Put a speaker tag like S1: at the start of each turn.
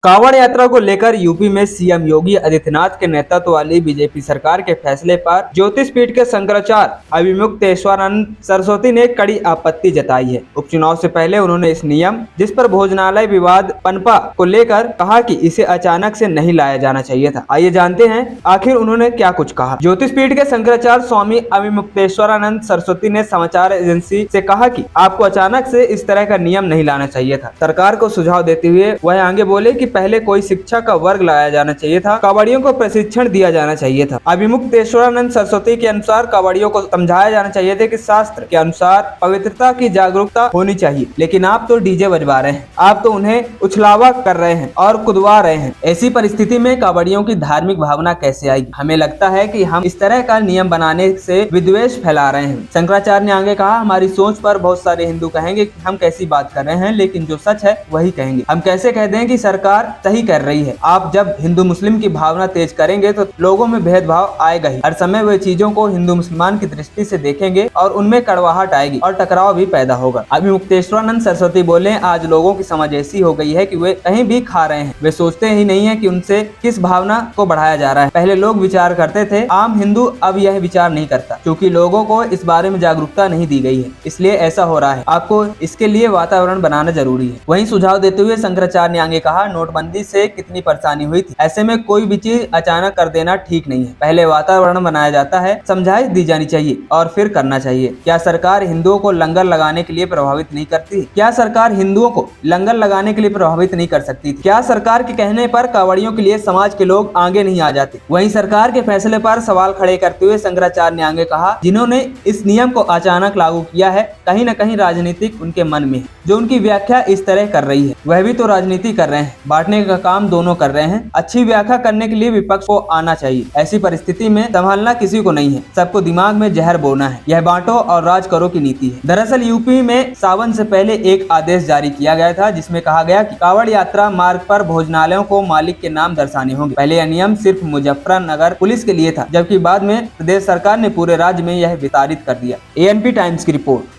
S1: कांवड़ यात्रा को लेकर यूपी में सीएम योगी आदित्यनाथ के नेतृत्व वाली बीजेपी सरकार के फैसले पर ज्योतिषपीठ के शंकराचार्य अभिमुक्तेश्वरानंद सरस्वती ने कड़ी आपत्ति जताई है। उपचुनाव से पहले उन्होंने इस नियम जिस पर भोजनालय विवाद पनपा को लेकर कहा कि इसे अचानक से नहीं लाया जाना चाहिए था। आइए जानते हैं आखिर उन्होंने क्या कुछ कहा। ज्योतिषपीठ के शंकराचार्य स्वामी अभिमुक्तेश्वरानंद सरस्वती ने समाचार एजेंसी से कहा कि आपको अचानक से इस तरह का नियम नहीं लाना चाहिए था। सरकार को सुझाव देते हुए वह आगे बोले कि पहले कोई शिक्षा का वर्ग लाया जाना चाहिए था, कांवड़ियों को प्रशिक्षण दिया जाना चाहिए था। अभिमुक्तेश्वरानंद सरस्वती के अनुसार कांवड़ियों को समझाया जाना चाहिए था कि शास्त्र के अनुसार पवित्रता की जागरूकता होनी चाहिए, लेकिन आप तो डीजे बजवा रहे हैं, आप तो उन्हें उछलावा कर रहे हैं और कुदवा रहे हैं। ऐसी परिस्थिति में कांवड़ियों की धार्मिक भावना कैसे आएगी? हमें लगता है कि हम इस तरह का नियम बनाने से विद्वेष फैला रहे हैं। शंकराचार्य ने आगे कहा, हमारी सोच पर बहुत सारे हिंदू कहेंगे कि हम कैसी बात कर रहे हैं, लेकिन जो सच है वही कहेंगे। हम कैसे कह दें कि सरकार सही कर रही है? आप जब हिंदू मुस्लिम की भावना तेज करेंगे तो लोगों में भेदभाव आएगा ही। हर समय वे चीजों को हिंदू मुसलमान की दृष्टि से देखेंगे और उनमें कड़वाहट आएगी और टकराव भी पैदा होगा। अभिमुक्तेश्वरानंद सरस्वती बोले, आज लोगों की समझ ऐसी हो गई है कि वे कहीं भी खा रहे हैं, वे सोचते ही नहीं है कि उनसे किस भावना को बढ़ाया जा रहा है। पहले लोग विचार करते थे, आम हिंदू अब यह विचार नहीं करता, क्योंकि लोगों को इस बारे में जागरूकता नहीं दी गई है, इसलिए ऐसा हो रहा है। आपको इसके लिए वातावरण बनाना जरूरी है। वहीं सुझाव देते हुए शंकराचार्य ने आगे कहा, नोटबंदी से कितनी परेशानी हुई थी, ऐसे में कोई भी चीज अचानक कर देना ठीक नहीं है। पहले वातावरण बनाया जाता है, समझाइश दी जानी चाहिए और फिर करना चाहिए। क्या सरकार हिंदुओं को लंगर लगाने के लिए प्रभावित नहीं करती? क्या सरकार हिंदुओं को लंगर लगाने के लिए प्रभावित नहीं कर सकती? क्या सरकार के कहने पर कांवड़ियों के लिए समाज के लोग आगे नहीं आ जाते? वहीं सरकार के फैसले पर सवाल खड़े करते हुए शंकराचार्य ने आगे कहा, जिन्होंने इस नियम को अचानक लागू किया है, कहीं न कहीं राजनीतिक उनके मन में है। जो उनकी व्याख्या इस तरह कर रही है, वह भी तो राजनीति कर रहे हैं, बांटने का काम दोनों कर रहे हैं। अच्छी व्याख्या करने के लिए विपक्ष को आना चाहिए। ऐसी परिस्थिति में संभालना किसी को नहीं है, सबको दिमाग में जहर बोना है। यह बांटो और राज करो की नीति है। दरअसल यूपी में सावन से पहले एक आदेश जारी किया गया था, जिसमें कहा गया कि कांवड़ यात्रा मार्ग पर भोजनालयों को मालिक के नाम दर्शाने होंगे। पहले यह नियम सिर्फ मुजफ्फरनगर पुलिस के लिए था, जबकि बाद में प्रदेश सरकार ने पूरे राज्य में यह विस्तारित कर दिया। एएनपी टाइम्स की रिपोर्ट।